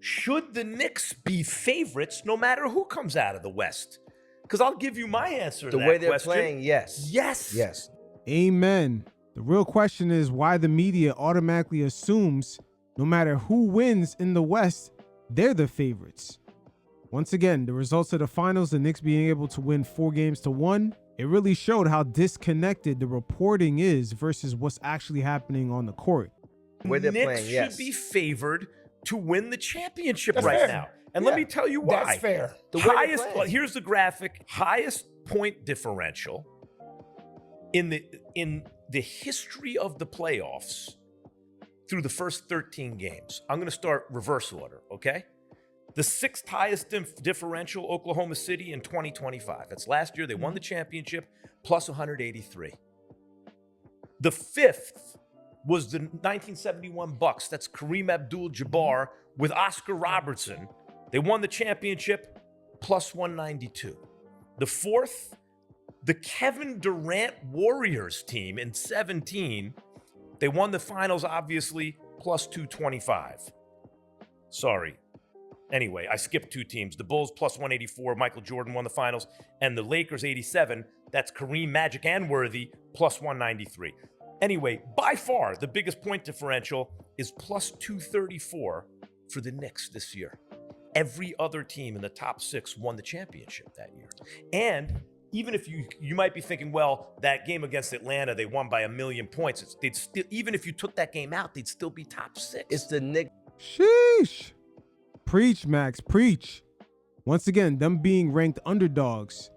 should the Knicks be favorites no matter who comes out of the West? Because I'll give you my answer to that question. The way they're playing, yes. Yes. Yes. Amen. The real question is why the media automatically assumes no matter who wins in the West, they're the favorites. Once again, the results of the finals, the Knicks being able to win 4-1, it really showed how disconnected the reporting is versus what's actually happening on the court. Where they're Knicks playing, yes. should be favored to win the championship That's right fair. now. And let me tell you why. That's fair. The way they're Highest, playing. here's the graphic. Highest point differential in the history of the playoffs through the first 13 games. I'm going to start reverse order, okay? The sixth highest differential, Oklahoma City in 2025. That's last year. They won the championship, plus 183. The fifth was the 1971 Bucks. That's Kareem Abdul-Jabbar with Oscar Robertson. They won the championship, plus 192. The fourth, the Kevin Durant Warriors team in 17. They won the finals, obviously, plus 225. Sorry. Anyway, I skipped two teams. The Bulls plus 184, Michael Jordan won the finals, and the Lakers 87, that's Kareem, Magic, and Worthy, plus 193. Anyway, by far, the biggest point differential is plus 234 for the Knicks this year. Every other team in the top six won the championship that year. And even if you might be thinking, well, that game against Atlanta, they won by 1,000,000 points. They'd still, even if you took that game out, they'd still be top six. It's the Knicks. Sheesh. Preach, Max, preach. Once again, them being ranked underdogs,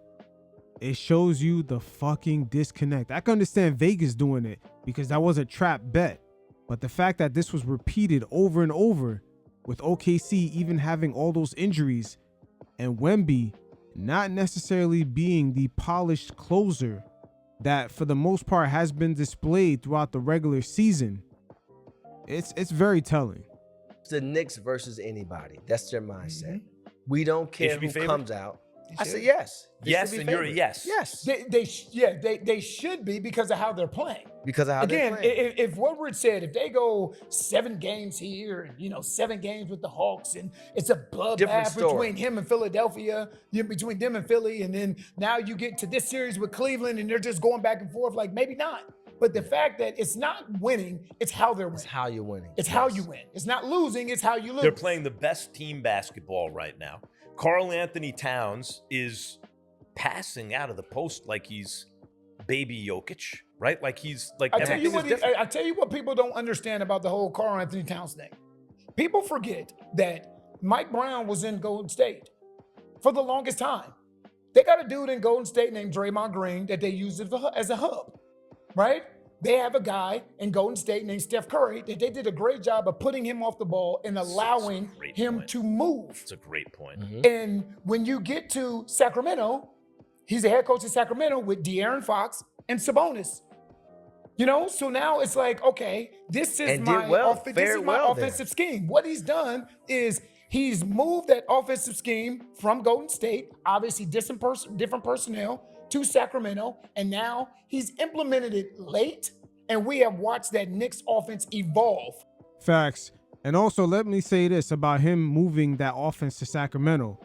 it shows you the fucking disconnect. I can understand Vegas doing it because that was a trap bet. But the fact that this was repeated over and over with OKC even having all those injuries and Wemby not necessarily being the polished closer that for the most part has been displayed throughout the regular season, it's very telling. It's the Knicks versus anybody. That's their mindset. We don't care who comes out. I say yes. Yes, and you're a yes. Yes. They should be because of how they're playing. Because of how they're playing. Again, if Woodward said if they go 7 games here, and 7 games with the Hawks, and it's a bloodbath between him and Philadelphia, between them and Philly, and then now you get to this series with Cleveland, and they're just going back and forth, like maybe not. But the fact that it's not winning, it's how they're winning. It's how you're winning. It's how you win. It's not losing, it's how you lose. They're playing the best team basketball right now. Karl Anthony Towns is passing out of the post like he's baby Jokic, right? Like he's like I tell you what people don't understand about the whole Karl Anthony Towns thing. People forget that Mike Brown was in Golden State for the longest time. They got a dude in Golden State named Draymond Green that they use as a hub, right? They have a guy in Golden State named Steph Curry that they did a great job of putting him off the ball and allowing him to move. It's a great point. Mm-hmm. And when you get to Sacramento, he's the head coach of Sacramento with De'Aaron Fox and Sabonis. So now it's like, okay, this is my offensive scheme. What he's done is he's moved that offensive scheme from Golden State, obviously different personnel, to Sacramento, and now he's implemented it late, and we have watched that Knicks offense evolve. Facts. And also, let me say this about him moving that offense to Sacramento.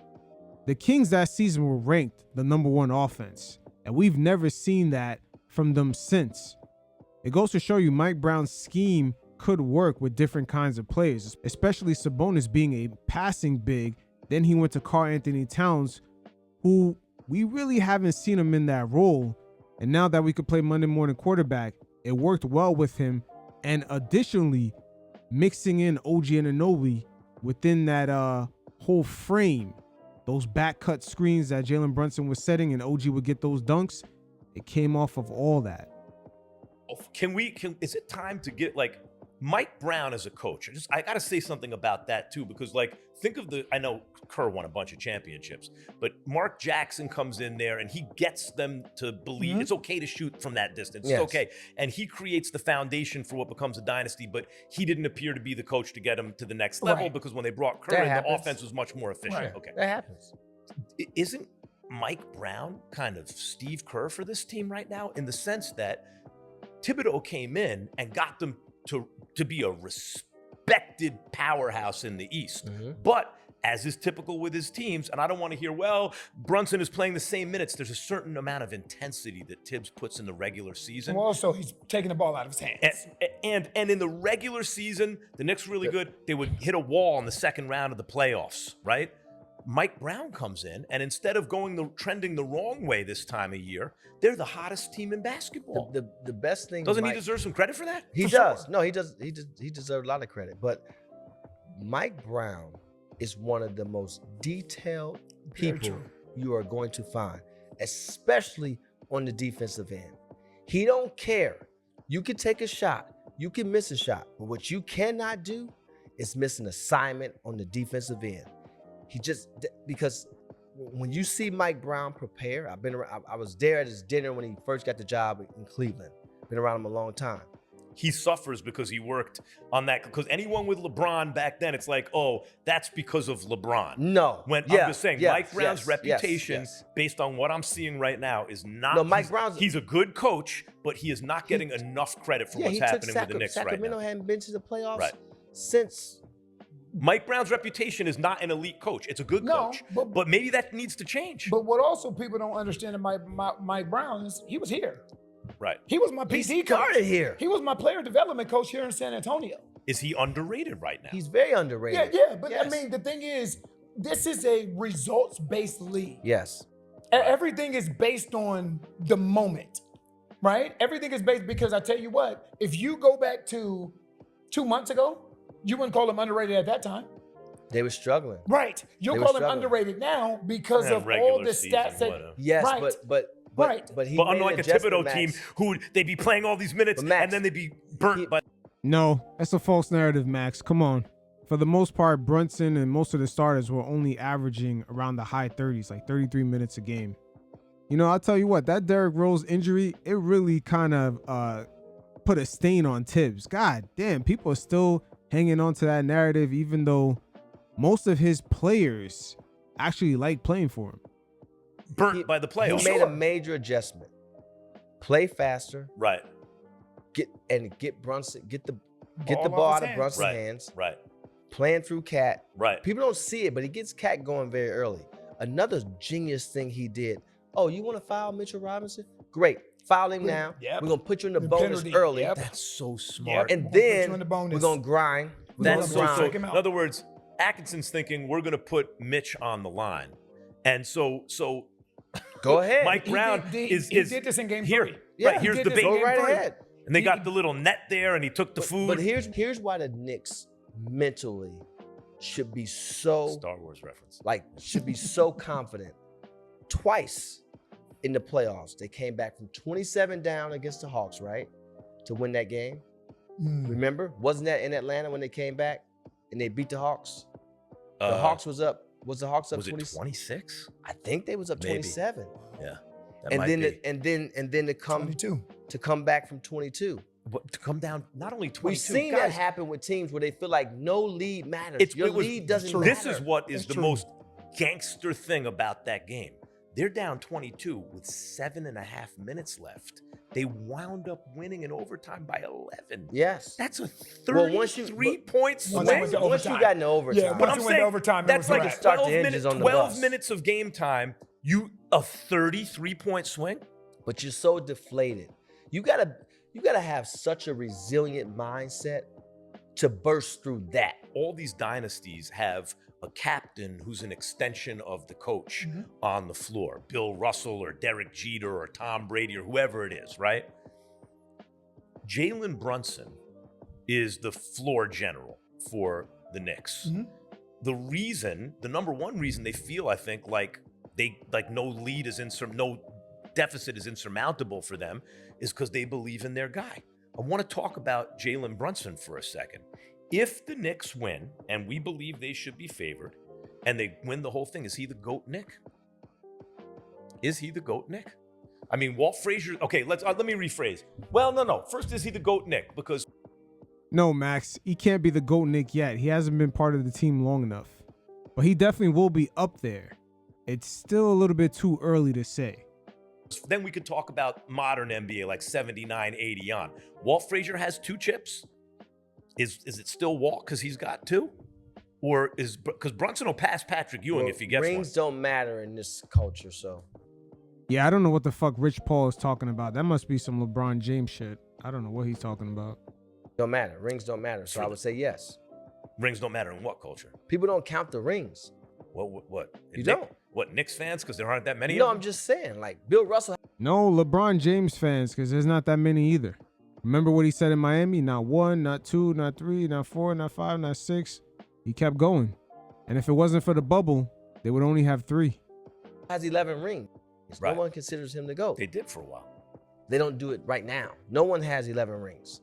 The Kings that season were ranked the #1 offense, and we've never seen that from them since. It goes to show you Mike Brown's scheme could work with different kinds of players, especially Sabonis being a passing big. Then he went to Karl Anthony Towns, who we really haven't seen him in that role. And now that we could play Monday morning quarterback, it worked well with him. And additionally, mixing in OG Anunoby within that whole frame, those back cut screens that Jalen Brunson was setting and OG would get those dunks, it came off of all that. Is it time to get Mike Brown as a coach? I got to say something about that too, because think of I know Kerr won a bunch of championships, but Mark Jackson comes in there and he gets them to believe it's okay to shoot from that distance. Yes. It's okay. And he creates the foundation for what becomes a dynasty, but he didn't appear to be the coach to get him to the next level because when they brought Kerr in, the offense was much more efficient. Right. Okay. That happens. Isn't Mike Brown kind of Steve Kerr for this team right now, in the sense that Thibodeau came in and got them to be a respected powerhouse in the East. But as is typical with his teams, and I don't want to hear, well, Brunson is playing the same minutes. There's a certain amount of intensity that Tibbs puts in the regular season. Well, also, he's taking the ball out of his hands. And in the regular season, the Knicks really good. They would hit a wall in the second round of the playoffs, right? Mike Brown comes in, and instead of trending the wrong way this time of year, they're the hottest team in basketball. The best thing doesn't he deserve some credit for that? He does. Sure. No, he does. He deserves a lot of credit. But Mike Brown is one of the most detailed people you are going to find, especially on the defensive end. He don't care. You can take a shot, you can miss a shot, but what you cannot do is miss an assignment on the defensive end. Because when you see Mike Brown prepare, I was there at his dinner when he first got the job in Cleveland. Been around him a long time. He suffers because he worked on that. Because anyone with LeBron back then, it's like, oh, that's because of LeBron. No. I'm just saying, Mike Brown's reputation, based on what I'm seeing right now, is not. No, Mike Brown's. He's a good coach, but he is not getting enough credit for what's happening with the Knicks right now. Sacramento hadn't been to the playoffs since. Mike Brown's reputation is not an elite coach. It's a good coach. But maybe that needs to change. But what also people don't understand about Mike Brown is he was here. Right. He was my PT coach. He started here. He was my player development coach here in San Antonio. Is he underrated right now? He's very underrated. Yeah, but I mean, the thing is, this is a results-based league. Yes. Everything is based on the moment, right? Everything is based because I tell you what, if you go back to 2 months ago, you wouldn't call him underrated at that time. They were struggling. Right. You'll call him underrated now because of all the stats that. Yes, right. But unlike a Thibodeau team who they'd be playing all these minutes and then they'd be burnt by. No, that's a false narrative, Max. Come on. For the most part, Brunson and most of the starters were only averaging around the high 30s, like 33 minutes a game. You know, I'll tell you what, that Derrick Rose injury, it really kind of put a stain on Tibbs. God damn, people are still hanging on to that narrative, even though most of his players actually like playing for him. Burnt by the playoffs. He made a major adjustment. Play faster. Right. Get Brunson, get the ball out of Brunson's hands. Right. Playing through Cat. Right. People don't see it, but he gets Cat going very early. Another genius thing he did. Oh, you want to foul Mitchell Robinson? Great. Foul him now. Yep. We're going to put you in the bonus early. Yep. That's so smart. And then we're going to grind. That's so. In other words, Atkinson's thinking we're going to put Mitch on the line. And so go ahead. Mike Brown he did this in game 3. Right, here's the bait. Go right ahead. And they got the little net there, and he took the food. But here's why the Knicks mentally should be so Star Wars reference. Should be so confident. Twice in the playoffs, they came back from 27 down against the Hawks, right? To win that game. Remember? Wasn't that in Atlanta when they came back and they beat the Hawks? The Hawks was up. Was the Hawks up? Was it 26? I think they was up 27. Yeah. And then to come 22. To come back from 22. But to come down not only 22. We've seen that happen with teams where they feel like no lead matters. Your lead doesn't matter. This is what is the most gangster thing about that game. They're down 22 with 7.5 minutes left. They wound up winning in overtime by 11. Yes. That's a 33-point swing. Once you got into overtime. Yeah, but I'm saying overtime, that's like a 12 minutes minutes of game time. A 33-point swing? But you're so deflated. You gotta have such a resilient mindset to burst through that. All these dynasties have a captain who's an extension of the coach on the floor. Bill Russell or Derek Jeter or Tom Brady or whoever it is, right? Jalen Brunson is the floor general for the Knicks. The number one reason they feel, I think, like no deficit is insurmountable for them is because they believe in their guy. I want to talk about Jalen Brunson for a second. If the Knicks win, and we believe they should be favored, and they win the whole thing, is he the GOAT Knick? Is he the GOAT Knick? I mean, Walt Frazier. Okay, let me rephrase. Well, no. First, is he the GOAT Knick? Because no, Max, he can't be the GOAT Knick yet. He hasn't been part of the team long enough, but he definitely will be up there. It's still a little bit too early to say. Then we could talk about modern NBA, like 79, 80 on. Walt Frazier has 2 chips. Is it still Walt because he's got 2? Or because Brunson will pass Patrick Ewing if he gets rings don't matter in this culture, so. Yeah, I don't know what the fuck Rich Paul is talking about. That must be some LeBron James shit. I don't know what he's talking about. Don't matter. Rings don't matter. So I would say yes. Rings don't matter in what culture? People don't count the rings. What? You don't. What, Knicks fans? Because there aren't that many No, of them? I'm just saying. Like, Bill Russell. No, LeBron James fans, because there's not that many either. Remember what he said in Miami? Not 1, not 2, not 3, not 4, not 5, not 6. He kept going. And if it wasn't for the bubble, they would only have 3. Has 11 rings. Right. No one considers him the GOAT. They did for a while. They don't do it right now. No one has 11 rings.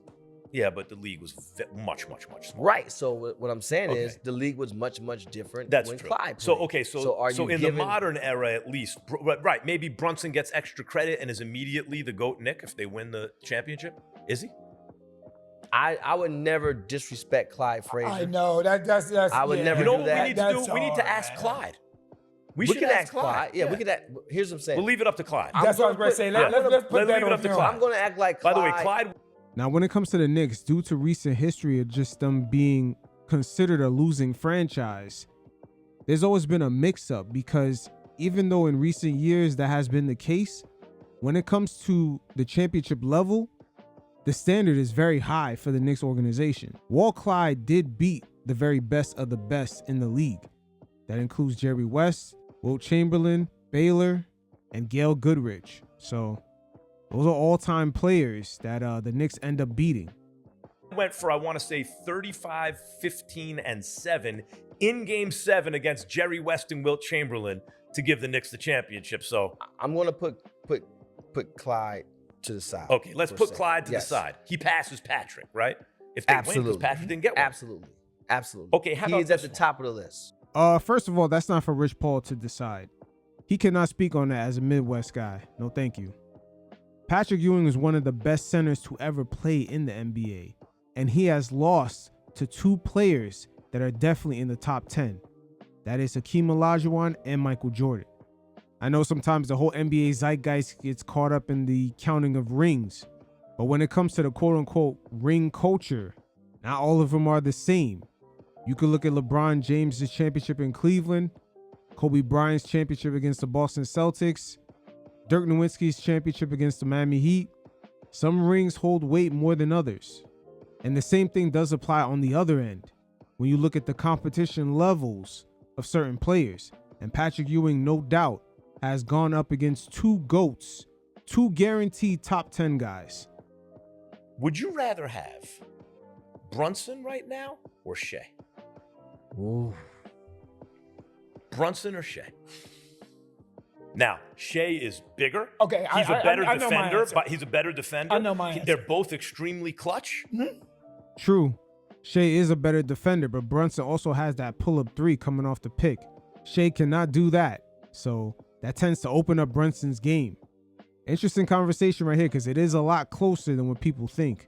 Yeah, but the league was much, much, much smaller. Right. So what I'm saying Okay. is the league was much, much different That's when true. Clyde So played. okay, are so you in giving, the modern era, at least, right? Maybe Brunson gets extra credit and is immediately the GOAT Nick if they win the championship. Is he? I would never disrespect Clyde Frazier. I know that's. I would never You know do what that. we need to do? We need to hard, ask man. Clyde. We We should can ask Clyde. Yeah, we can. Here's what I'm saying. We'll leave it up to Clyde. That's what I was going to say. Let's Let's put that leave it on up to film. Clyde. I'm going to act like By Clyde. the way, Clyde. Now, when it comes to the Knicks, due to recent history of just them being considered a losing franchise, there's always been a mix-up because even though in recent years that has been the case, when it comes to the championship level, the standard is very high for the Knicks organization. Walt Clyde did beat the very best of the best in the league. That includes Jerry West, Wilt Chamberlain, Baylor, and Gail Goodrich. So those are all-time players that the Knicks end up beating. Went for, I want to say, 35, 15, and 7 in Game 7 against Jerry West and Wilt Chamberlain to give the Knicks the championship. So, I'm going to put Clyde to the side. okay, let's for a put second. Clyde to Yes. the side. He passes Patrick, right? If they win, Absolutely. because Patrick didn't get one. Absolutely. Okay, how he about is at this the one? top of the list. First of all, that's not for Rich Paul to decide. He cannot speak on that as a Midwest guy. No, thank you. Patrick Ewing is one of the best centers to ever play in the NBA, and he has lost to 2 players that are definitely in the top 10. That is Hakeem Olajuwon and Michael Jordan. I know sometimes the whole NBA zeitgeist gets caught up in the counting of rings, but when it comes to the quote-unquote ring culture, not all of them are the same. You could look at LeBron James' championship in Cleveland, Kobe Bryant's championship against the Boston Celtics, Dirk Nowitzki's championship against the Miami Heat. Some rings hold weight more than others. And the same thing does apply on the other end when you look at the competition levels of certain players. And Patrick Ewing, no doubt, has gone up against 2 GOATs, 2 guaranteed top 10 guys. Would you rather have Brunson right now or Shea? Ooh. Brunson or Shea? Now, Shea is bigger. Okay, He's a better I know my defender. answer. But he's a better defender. I know my answer. They're both extremely clutch. True, Shea is a better defender, but Brunson also has that pull-up 3 coming off the pick. Shea cannot do that, so that tends to open up Brunson's game. Interesting conversation right here because it is a lot closer than what people think,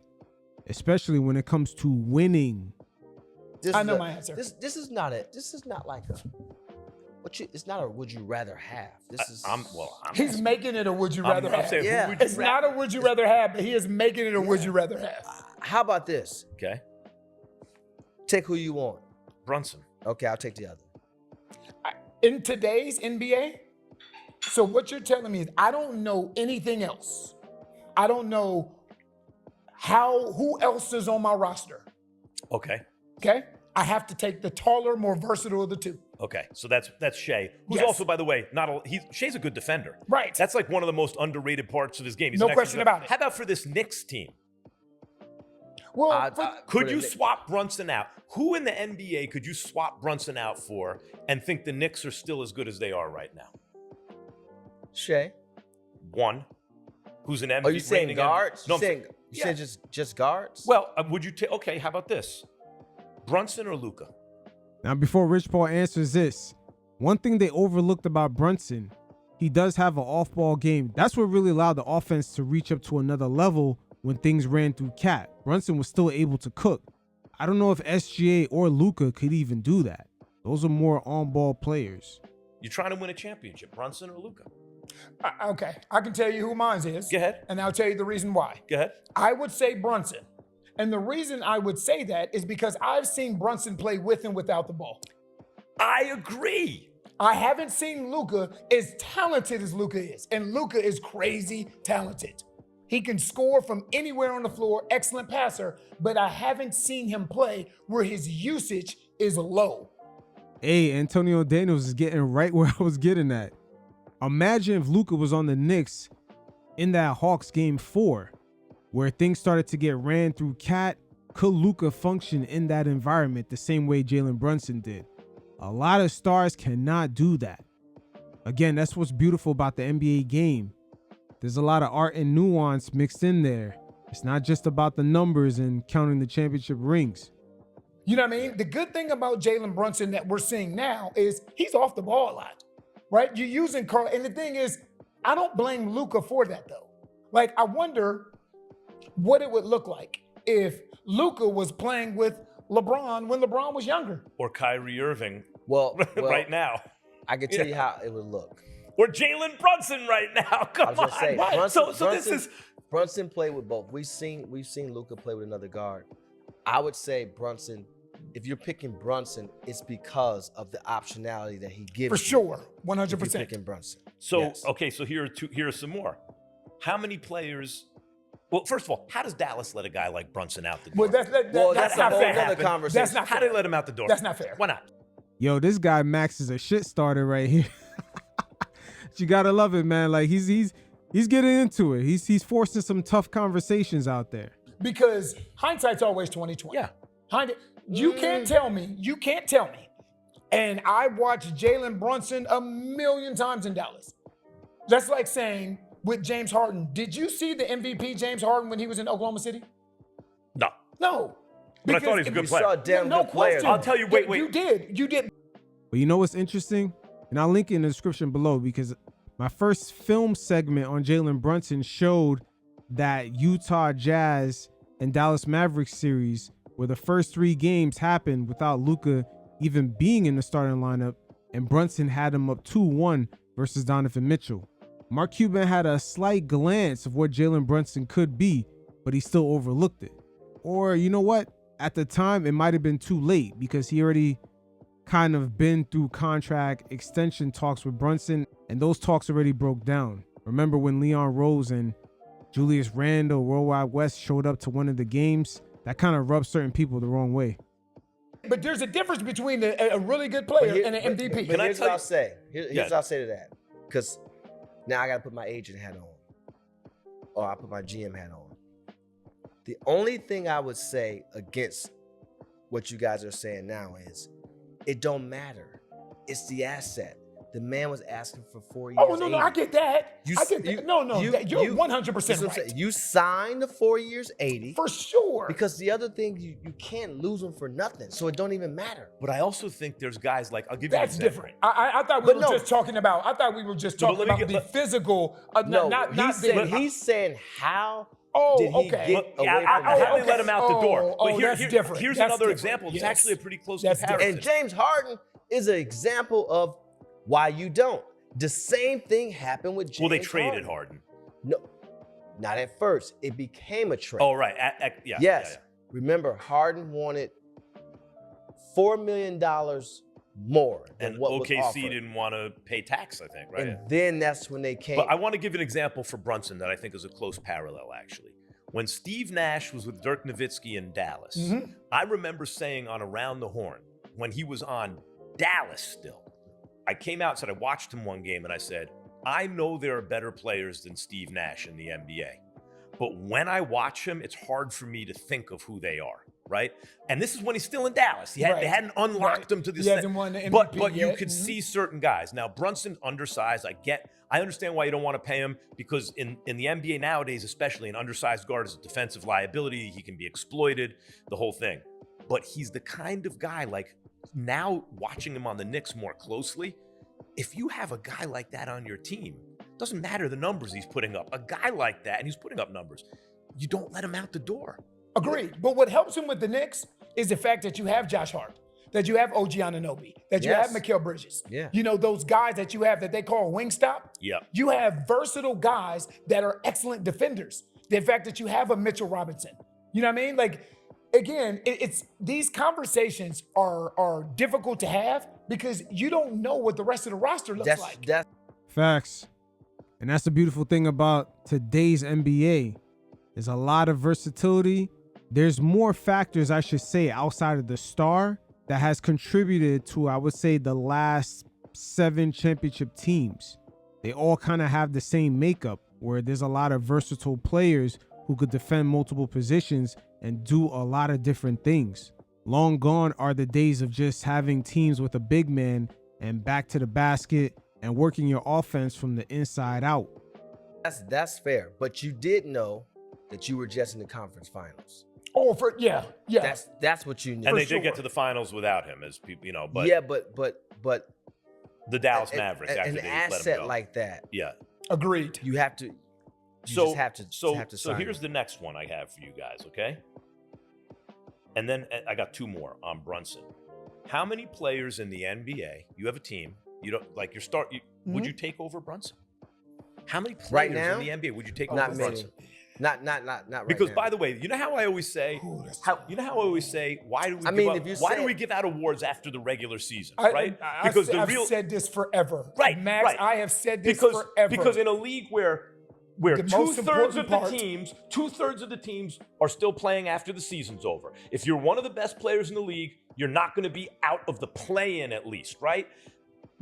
especially when it comes to winning. This I is know a- my answer. This is not like a. It's not a would you rather have. This is. He's making it a would you rather I'm have. saying, Yeah. who would you It's rather? not a would you rather have, but he is making it a would you rather have. How about this? Okay, Take who you want. Brunson. Okay, I'll take the other. In today's NBA, so what you're telling me is I don't know anything else. I don't know who else is on my roster. Okay, Okay? I have to take the taller, more versatile of the 2. okay. So that's Shea, who's Yes. also, by the way, Shea's a good defender. Right. That's like one of the most underrated parts of his game. He's No an excellent question about it. How about for this Knicks team? Well, Could you the- swap Brunson out? Who in the NBA could you swap Brunson out for and think the Knicks are still as good as they are right now? Shea. One, who's an MVP. Are you saying reigning guards? No, You saying yeah. just guards? Well, would you take? Okay, how about this? Brunson or Luka? Now, before Rich Paul answers this, one thing they overlooked about Brunson, he does have an off-ball game. That's what really allowed the offense to reach up to another level when things ran through Cat. Brunson was still able to cook. I don't know if SGA or Luka could even do that. Those are more on-ball players. You're trying to win a championship, Brunson or Luka? okay, I can tell you who mine is. Go ahead. And I'll tell you the reason why. Go ahead. I would say Brunson. And the reason I would say that is because I've seen Brunson play with and without the ball. I agree. I haven't seen Luka as talented as Luka is. And Luka is crazy talented. He can score from anywhere on the floor, excellent passer, but I haven't seen him play where his usage is low. Hey, Antonio Daniels is getting right where I was getting at. Imagine if Luka was on the Knicks in that Hawks game 4, where things started to get ran through Cat. Could Luka function in that environment the same way Jalen Brunson did? A lot of stars cannot do that. Again, that's what's beautiful about the NBA game. There's a lot of art and nuance mixed in there. It's not just about the numbers and counting the championship rings. You know what I mean? The good thing about Jalen Brunson that we're seeing now is he's off the ball a lot, right? You're using Carl. And the thing is, I don't blame Luka for that though. Like, I wonder what it would look like if Luka was playing with LeBron when LeBron was younger. Or Kyrie Irving Well, right now. I can tell you how it would look. Or Jalen Brunson right now. Come I was gonna on. say, Right. Brunson, So this is Brunson played with both. We've seen Luka play with another guard. I would say Brunson. If you're picking Brunson, it's because of the optionality that he gives. For sure, 100%. If you're picking Brunson. so Yes. okay. So here are some more. How many players? Well, first of all, how does Dallas let a guy like Brunson out the door? Well, that's that's a not whole fair. other conversation. That's not How fair. do they let him out the door? That's not fair. Why not? Yo, this guy Max is a shit starter right here. You gotta love it, man. Like he's getting into it. He's forcing some tough conversations out there. Because hindsight's always 20/20. Yeah. You can't tell me. And I watched Jalen Brunson a million times in Dallas. That's like saying with James Harden, did you see the MVP James Harden when he was in Oklahoma City? No. No. But I thought he was a good You player. saw a damn No good player. question. I'll tell you, wait. You did. But you know what's interesting? And I'll link it in the description below because my first film segment on Jalen Brunson showed that Utah Jazz and Dallas Mavericks series where the first 3 games happened without Luka even being in the starting lineup, and Brunson had him up 2-1 versus Donovan Mitchell. Mark Cuban had a slight glance of what Jalen Brunson could be, but he still overlooked it. Or you know what? At the time, it might have been too late because he already kind of been through contract extension talks with Brunson, and those talks already broke down. Remember when Leon Rose and Julius Randle, Worldwide West showed up to one of the games? That kind of rubbed certain people the wrong way. But there's a difference between a really good player and an MVP. But I here's tell what you- I'll say. Here's Yeah. what I'll say to that. Because now I got to put my agent hat on. Or I put my GM hat on. The only thing I would say against what you guys are saying now is it don't matter. It's the asset. The man was asking for 4 years. Oh, no, I get that. You- I get that. you- No, you- you're you- 100% That's what I'm right. saying. You signed the 4 years, 80. For sure. Because the other thing, you can't lose them for nothing. So it don't even matter. But I also think there's guys like, I'll give you an That's example. different. I thought we But were no. just talking about. I thought we were just No, but talking let me about get- the physical. No, not he's saying how Oh, did he okay. get But, away yeah, from how that? they let him out the door. Oh, But that's different. Here's That's another different. example. It's Yes. actually a pretty close That's comparison. And James Harden is an example of why you don't. The same thing happened with James Well, they traded Harden. No, not at first. It became a trade. Oh, right. Yeah. yes. yeah. Remember, Harden wanted $4 million more than And what was OKC offered. didn't want to pay tax, I think, right? And then that's when they came. But I want to give an example for Brunson that I think is a close parallel, actually. When Steve Nash was with Dirk Nowitzki in Dallas, Mm-hmm. I remember saying on Around the Horn, when he was on Dallas still, I came out and said, I watched him one game and I said, I know there are better players than Steve Nash in the NBA. But when I watch him, it's hard for me to think of who they are, right? And this is when he's still in Dallas. They hadn't unlocked him to this He hasn't won the MVP but you yet. could Mhm. see certain guys. Now, Brunson, undersized, I understand why you don't want to pay him because in the NBA nowadays, especially an undersized guard is a defensive liability. He can be exploited, the whole thing. But he's the kind of guy, like now watching him on the Knicks more closely, if you have a guy like that on your team, doesn't matter the numbers he's putting up. A guy like that, and he's putting up numbers, you don't let him out the door. Agreed. But what helps him with the Knicks is the fact that you have Josh Hart, that you have OG Anunoby, that you Yes. have Mikal Bridges. Yeah. You know, those guys that you have that they call Wingstop. Yeah. You have versatile guys that are excellent defenders. The fact that you have a Mitchell Robinson. You know what I mean? Like, again, it's these conversations are difficult to have because you don't know what the rest of the roster looks like. Facts. And that's the beautiful thing about today's NBA. There's a lot of versatility. There's more factors, I should say, outside of the star that has contributed to, I would say, the last 7 championship teams. They all kind of have the same makeup where there's a lot of versatile players who could defend multiple positions and do a lot of different things. Long gone are the days of just having teams with a big man and back to the basket and working your offense from the inside out. That's fair, but you did know that you were just in the conference finals. Oh, yeah. That's what you knew. And they did get to the finals without him, as people, but yeah, but the Dallas Mavericks after an they let him asset go. like that. Yeah, agreed. You have to. So sign here's it. the next one I have for you guys, okay? And then I got 2 more on Brunson. How many players in the NBA? You have a team. You don't like your start. Would you take over Brunson? How many players Right now? in the NBA would you take Not over many. Brunson? Not right Because now. by the way, you know how I always say, why do we give out awards after the regular season, right? I've said this forever. Right, Max, right. I have said this forever. Because in a league where The most two-thirds important of the teams are still playing after the season's over. If you're one of the best players in the league, you're not going to be out of the play-in at least, right?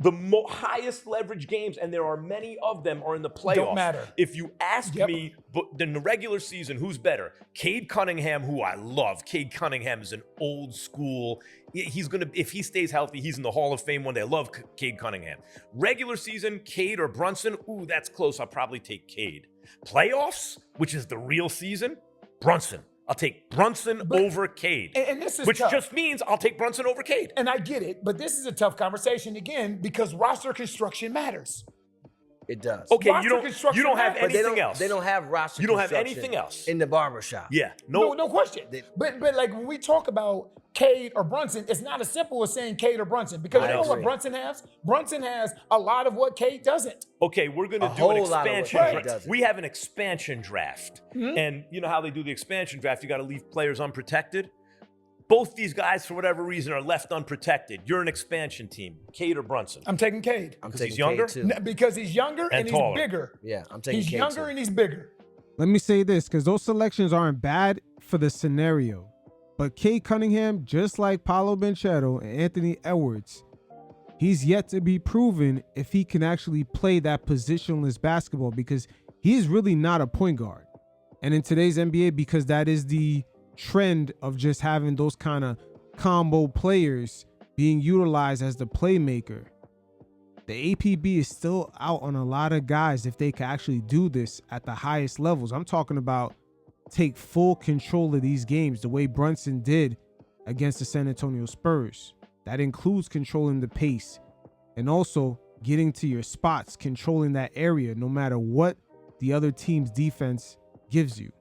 The highest leverage games, and there are many of them, are in the playoffs. Don't matter. If you ask me, but in the regular season, who's better? Cade Cunningham, who I love. Cade Cunningham is an old school. He's gonna, if he stays healthy, he's in the Hall of Fame one day. I love Cade Cunningham. Regular season, Cade or Brunson? Ooh, that's close. I'll probably take Cade. Playoffs, which is the real season, Brunson. I'll take Brunson over Cade. And this is which tough. just means I'll take Brunson over Cade. And I get it, but this is a tough conversation again because roster construction matters. It does. Okay, Roster you don't construction have matters. anything else. They don't have roster. You don't have construction anything else. in the barbershop. Yeah, No question. But like when we talk about Cade or Brunson, it's not as simple as saying Cade or Brunson because you know what Brunson has? Brunson has a lot of what Cade doesn't. Okay, we're going to do whole an lot of what expansion Cade draft. doesn't. We have an expansion draft. And you know how they do the expansion draft? You got to leave players unprotected. Both these guys, for whatever reason, are left unprotected. You're an expansion team, Cade or Brunson. I'm taking Cade. I'm Because taking he's younger? Cade too. Because he's younger and he's taller. bigger. Yeah, I'm taking He's Cade younger too. and he's bigger. Let me say this, because those selections aren't bad for the scenario. But Cade Cunningham, just like Paolo Banchero and Anthony Edwards, he's yet to be proven if he can actually play that positionless basketball because he's really not a point guard. And in today's NBA, because that is the trend of just having those kind of combo players being utilized as the playmaker, the APB is still out on a lot of guys if they can actually do this at the highest levels. I'm talking about take full control of these games the way Brunson did against the San Antonio Spurs. That includes controlling the pace and also getting to your spots, controlling that area no matter what the other team's defense gives you.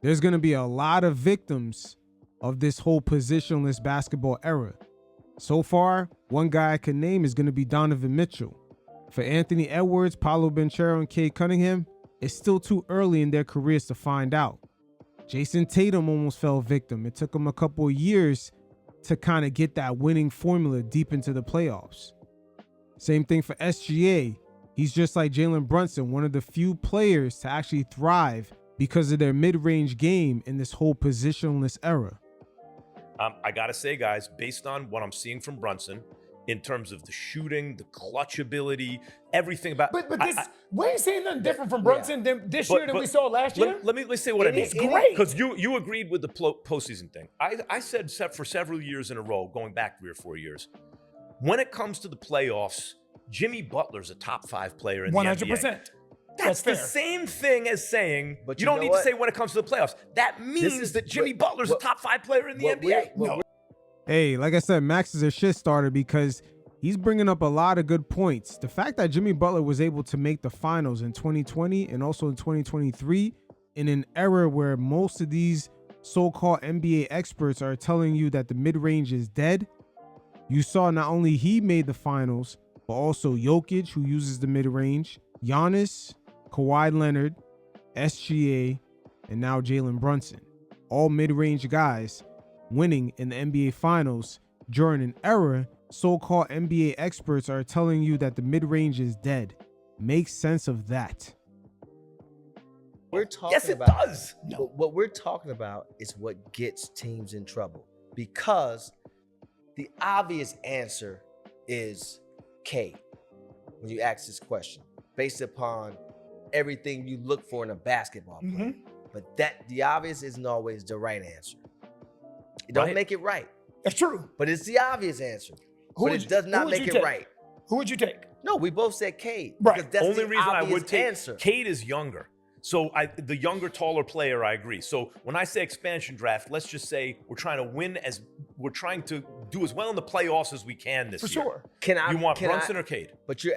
There's going to be a lot of victims of this whole positionless basketball era. So far, one guy I can name is going to be Donovan Mitchell. For Anthony Edwards, Paolo Banchero, and Cade Cunningham, it's still too early in their careers to find out. Jason Tatum almost fell victim. It took him a couple of years to kind of get that winning formula deep into the playoffs. Same thing for SGA. He's just like Jalen Brunson, one of the few players to actually thrive because of their mid-range game in this whole positionless era. I got to say, guys, based on what I'm seeing from Brunson, in terms of the shooting, the clutch ability, everything about. But this, we ain't saying nothing different from Brunson this year than we saw last year. Let's say what I mean. It's great. Because you agreed with the postseason thing. I said for several years in a row, going back 3 or 4 years, when it comes to the playoffs, Jimmy Butler's a top 5 player in the NBA. 100%. That's the same thing as saying, but you don't need to say when it comes to the playoffs. That means that Jimmy Butler's a top 5 player in the NBA. Hey, like I said, Max is a shit starter because he's bringing up a lot of good points. The fact that Jimmy Butler was able to make the finals in 2020 and also in 2023 in an era where most of these so-called NBA experts are telling you that the mid-range is dead. You saw not only he made the finals, but also Jokic, who uses the mid-range, Giannis, Kawhi Leonard, SGA, and now Jalen Brunson. all mid-range guys winning in the NBA Finals during an era so-called NBA experts are telling you that the mid-range is dead. Make sense of that. We're talking Yes, it about, does. What we're talking about is what gets teams in trouble, because the obvious answer is K when you ask this question, based upon everything you look for in a basketball player. But the obvious isn't always the right answer. It don't make it right. That's true. But it's the obvious answer. But it does not make it right. Who would you take? No, we both said Cade. Right. Because that's Only the reason I would obvious take answer. Cade is younger. So the younger, taller player, I agree. So when I say expansion draft, let's just say we're trying to do as well in the playoffs as we can this year. For sure. You want Brunson or Cade? But you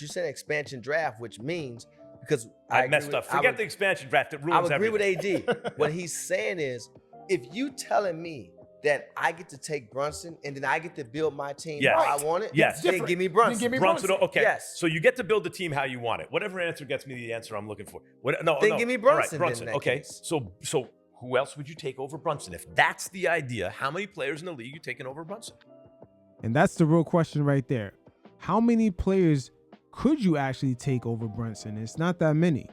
said expansion draft, which means because I messed up. Forget the expansion draft. It ruins everything. I agree with AD. What he's saying is, if you telling me that I get to take Brunson and then I get to build my team how I want it, then give me Brunson. Then give me Brunson. Okay. Yes. So you get to build the team how you want it. Whatever answer gets me the answer I'm looking for. Give me Brunson. All right, Brunson. In that Okay. case. So who else would you take over Brunson? If that's the idea, how many players in the league you taking over Brunson? And that's the real question right there. How many players could you actually take over Brunson? It's not that many.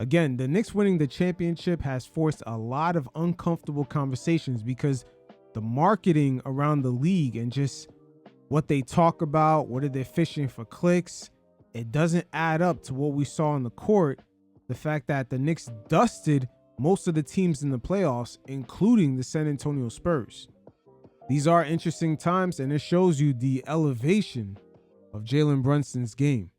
Again, the Knicks winning the championship has forced a lot of uncomfortable conversations because the marketing around the league and just what they talk about, what are they fishing for clicks, it doesn't add up to what we saw on the court. The fact that the Knicks dusted most of the teams in the playoffs, including the San Antonio Spurs. These are interesting times, and it shows you the elevation of Jalen Brunson's game.